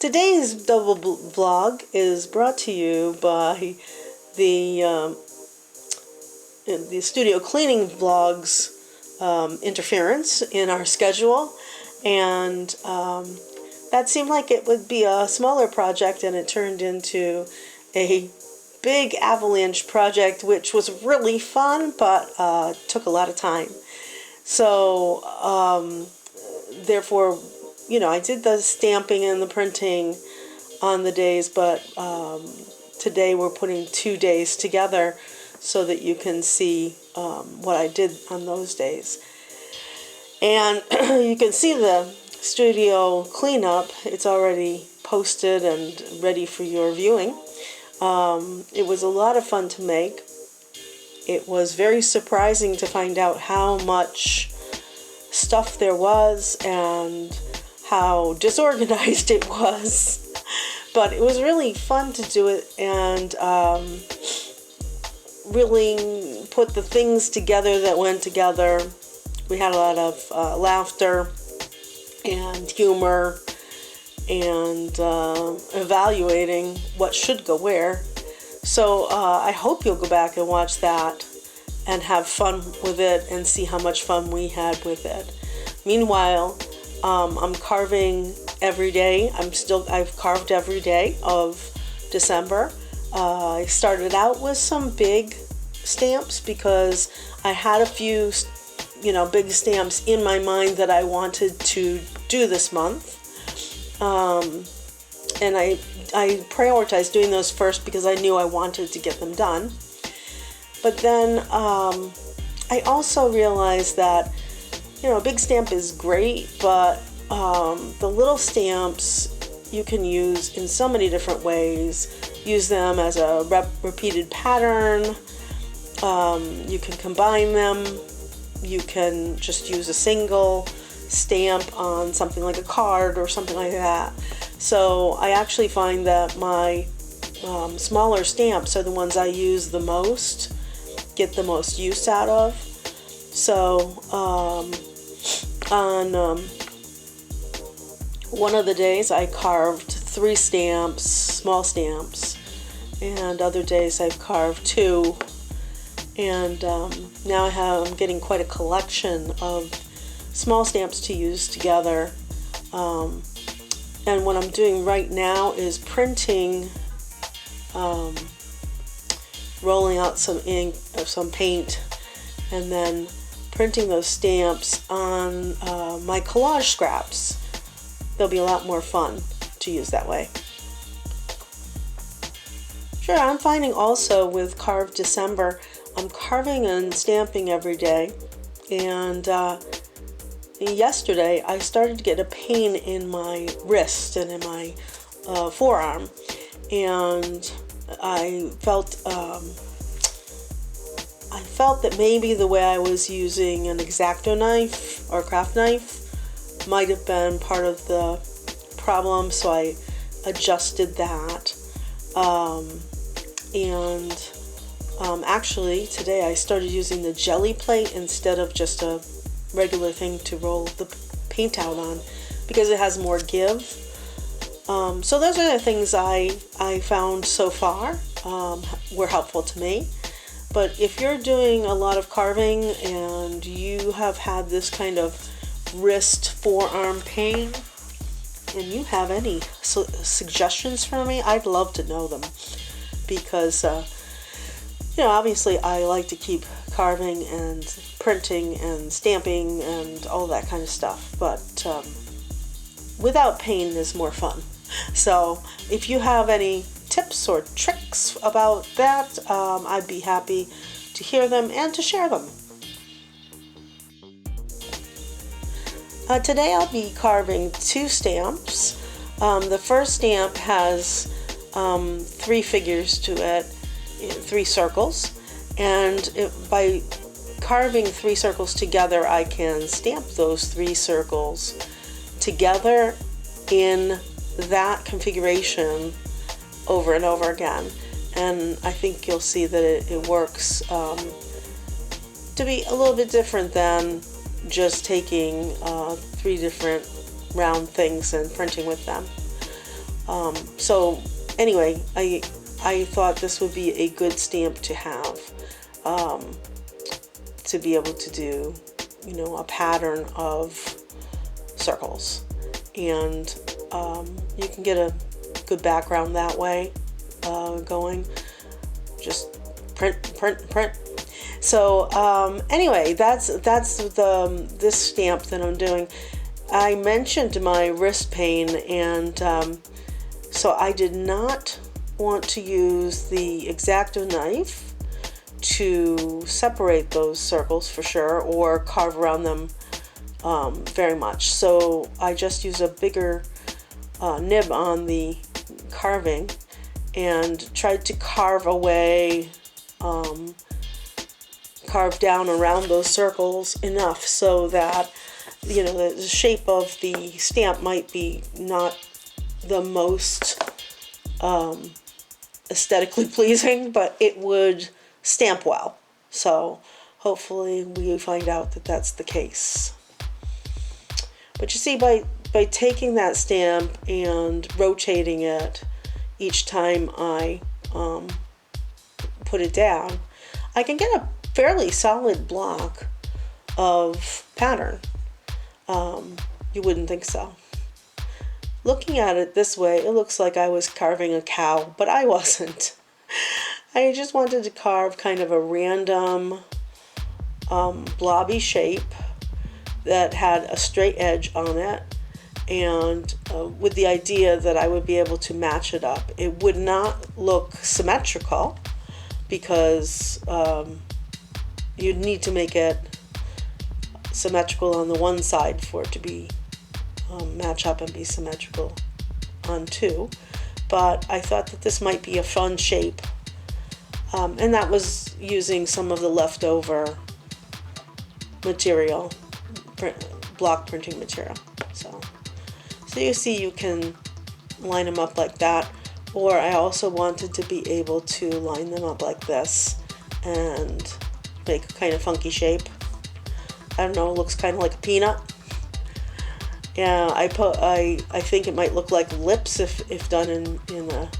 Today's double vlog is brought to you by the studio cleaning vlog's interference in our schedule, and that seemed like it would be a smaller project, and it turned into a big avalanche project, which was really fun, but took a lot of time. So therefore, I did the stamping and the printing on the days, but today we're putting 2 days together so that you can see what I did on those days. And you can see the studio cleanup. It's already posted and ready for your viewing. It was a lot of fun to make. It was very surprising to find out how much stuff there was and how disorganized it was. But it was really fun to do it, and really put the things together that went together. We had a lot of laughter and humor and evaluating what should go where. So I hope you'll go back and watch that and have fun with it and see how much fun we had with it. Meanwhile, I'm carving every day. I've carved every day of December. I started out with some big stamps because I had a few, big stamps in my mind that I wanted to do this month. And I prioritized doing those first because I knew I wanted to get them done. But then I also realized that, a big stamp is great, but the little stamps you can use in so many different ways. Use them as a repeated pattern. You can combine them. You can just use a single stamp on something like a card or something like that. So I actually find that my smaller stamps are the ones I use the most, get the most use out of. So on one of the days I carved 3 stamps, small stamps, and other days I've carved 2. And now I'm getting quite a collection of small stamps to use together. And what I'm doing right now is printing, rolling out some ink or some paint, and then printing those stamps on my collage scraps. They'll be a lot more fun to use that way. Sure, I'm finding also with Carved December, I'm carving and stamping every day, and yesterday I started to get a pain in my wrist and in my forearm, and I felt that maybe the way I was using an X-Acto knife or craft knife might have been part of the problem, so I adjusted that. Actually today I started using the jelly plate instead of just a regular thing to roll the paint out on, because it has more give. So those are the things I found so far were helpful to me. But if you're doing a lot of carving and you have had this kind of wrist forearm pain and you have any suggestions for me, I'd love to know them, because obviously I like to keep carving and printing and stamping and all that kind of stuff, but without pain is more fun. So if you have any tips or tricks about that, I'd be happy to hear them and to share them. Today I'll be carving 2 stamps. The first stamp has 3 figures to it, 3 circles, and by carving 3 circles together, I can stamp those 3 circles together in that configuration over and over again. And I think you'll see that it works to be a little bit different than just taking 3 different round things and printing with them. So anyway, I thought this would be a good stamp to have, to be able to do, you know, a pattern of circles. And you can get a good background that way going. Just print. So anyway, that's this stamp that I'm doing. I mentioned my wrist pain, and so I did not want to use the X-Acto knife to separate those circles for sure, or carve around them very much. So I just use a bigger nib on the carving and tried to carve away, carve down around those circles enough so that, you know, the shape of the stamp might be not the most aesthetically pleasing, but it would stamp well. So hopefully we find out that that's the case. But you see, by taking that stamp and rotating it each time I put it down, I can get a fairly solid block of pattern. You wouldn't think so. Looking at it this way, it looks like I was carving a cow, but I wasn't. I just wanted to carve kind of a random blobby shape that had a straight edge on it, and with the idea that I would be able to match it up. It would not look symmetrical because you'd need to make it symmetrical on the one side for it to be match up and be symmetrical on two. But I thought that this might be a fun shape, and that was using some of the leftover material, block printing material. So you see, you can line them up like that, or I also wanted to be able to line them up like this and make a kind of funky shape. I don't know, it looks kind of like a peanut. Yeah, I think it might look like lips if done in a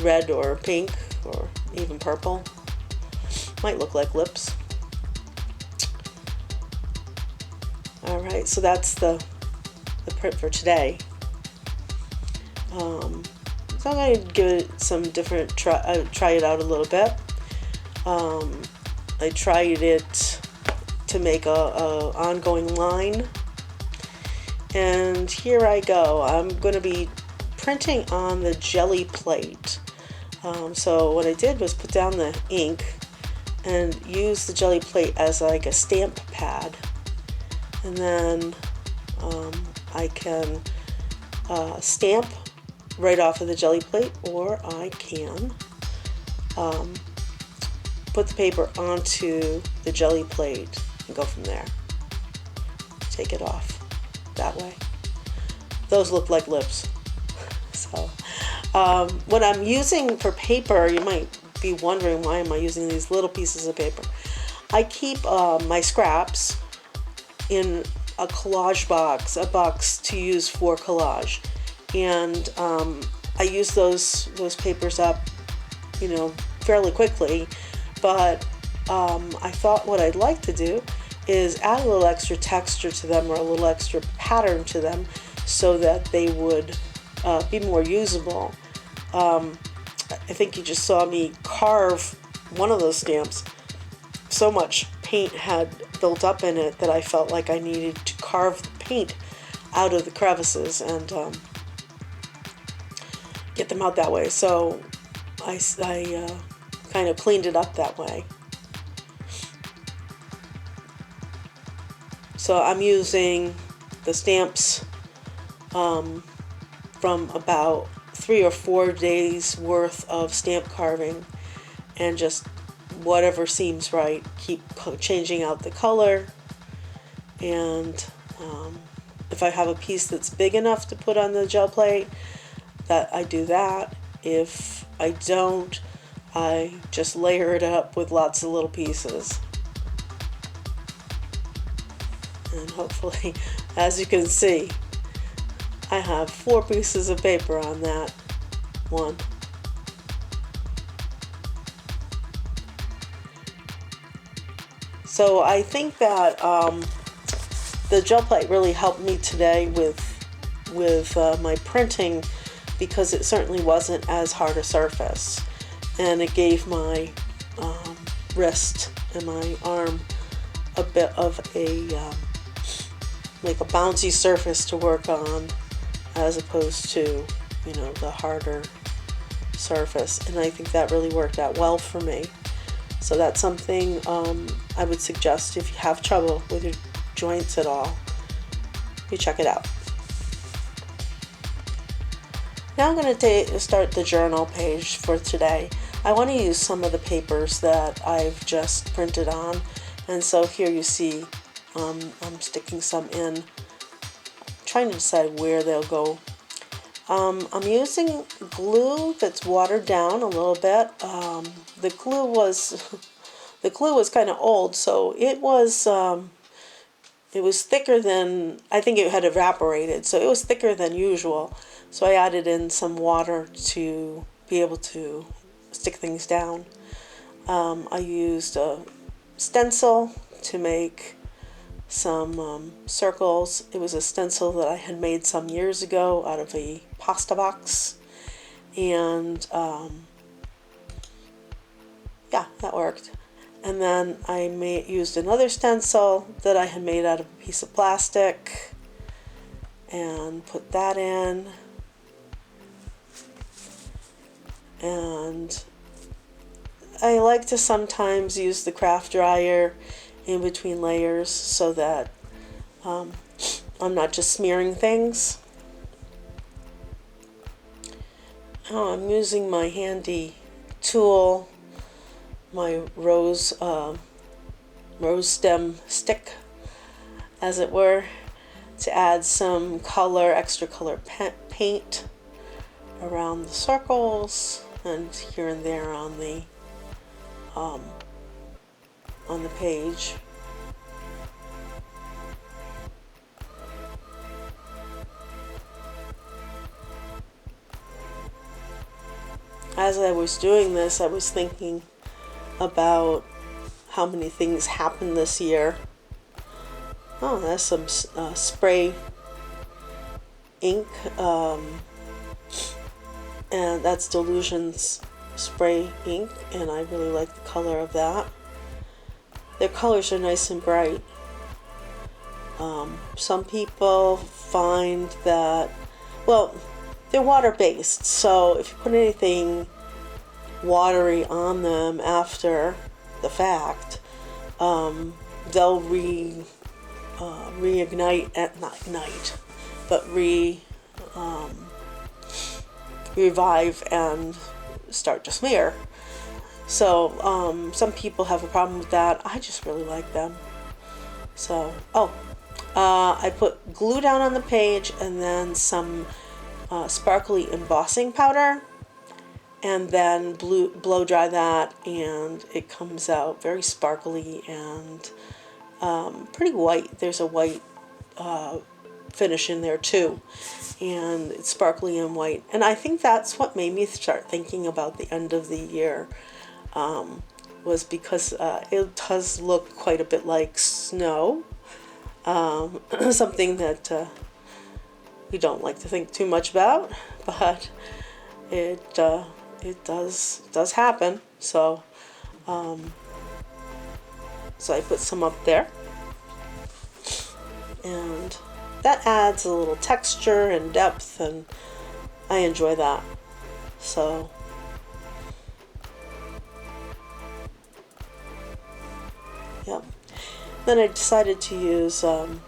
red or pink or even purple. Might look like lips. All right, so that's the print for today. So I'm going to give it some different try it out a little bit. I tried it to make a ongoing line. And here I go. I'm going to be printing on the jelly plate. So what I did was put down the ink and use the jelly plate as like a stamp pad. And then I can stamp right off of the jelly plate, or I can put the paper onto the jelly plate and go from there. Take it off that way. Those look like lips. So what I'm using for paper, you might be wondering, why am I using these little pieces of paper? I keep my scraps in a collage box, a box to use for collage, and I use those papers up, you know, fairly quickly. But I thought what I'd like to do is add a little extra texture to them, or a little extra pattern to them, so that they would be more usable. I think you just saw me carve one of those stamps. So much paint had built up in it that I felt like I needed to carve the paint out of the crevices and get them out that way. So I kind of cleaned it up that way. So I'm using the stamps from about 3 or 4 days worth of stamp carving, and just whatever seems right, keep changing out the color. And if I have a piece that's big enough to put on the gel plate, that I do that. If I don't, I just layer it up with lots of little pieces. And hopefully, as you can see, I have 4 pieces of paper on that one. So I think that the gel plate really helped me today with my printing, because it certainly wasn't as hard a surface, and it gave my wrist and my arm a bit of a like a bouncy surface to work on, as opposed to, you know, the harder surface. And I think that really worked out well for me. So that's something I would suggest if you have trouble with your joints at all, you check it out. Now I'm going to start the journal page for today. I want to use some of the papers that I've just printed on, and so here you see I'm sticking some in, trying to decide where they'll go. I'm using glue that's watered down a little bit. The glue was kind of old, so it was thicker than, I think it had evaporated, so it was thicker than usual. So I added in some water to be able to stick things down. I used a stencil to make some circles. It was a stencil that I had made some years ago out of a pasta box, and yeah, that worked. And then I used another stencil that I had made out of a piece of plastic and put that in. And I like to sometimes use the craft dryer in between layers so that I'm not just smearing things. Oh, I'm using my handy tool, my rose stem stick, as it were, to add some color, extra color paint around the circles and here and there on the page. As I was doing this, I was thinking about how many things happened this year. Oh, there's some spray ink, and that's Delusion's spray ink, and I really like the color of that. Their colors are nice and bright. Some people find that, well, they're water-based, so if you put anything watery on them after the fact, they'll reignite, not ignite, but revive and start to smear. So some people have a problem with that. I just really like them. So, I put glue down on the page and then some sparkly embossing powder, and then blow dry that, and it comes out very sparkly and pretty white. There's a white finish in there too, and it's sparkly and white. And I think that's what made me start thinking about the end of the year, was because it does look quite a bit like snow, something that we don't like to think too much about, but it does happen. So so I put some up there, and that adds a little texture and depth, and I enjoy that. So yep. Then I decided to use to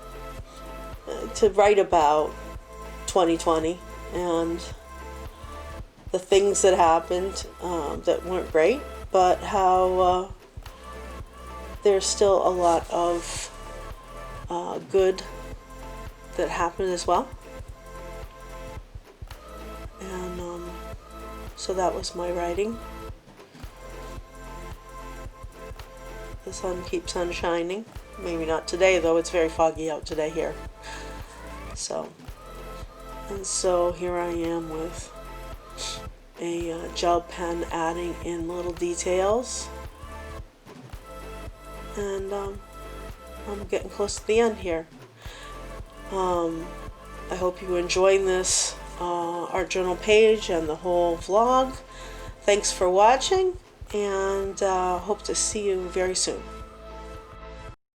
write about 2020 and the things that happened that weren't great, but how there's still a lot of good that happened as well. And so that was my writing. The sun keeps on shining. Maybe not today, though. It's very foggy out today here. So And so here I am with a gel pen adding in little details. And I'm getting close to the end here. I hope you enjoyed this art journal page and the whole vlog. Thanks for watching, and hope to see you very soon.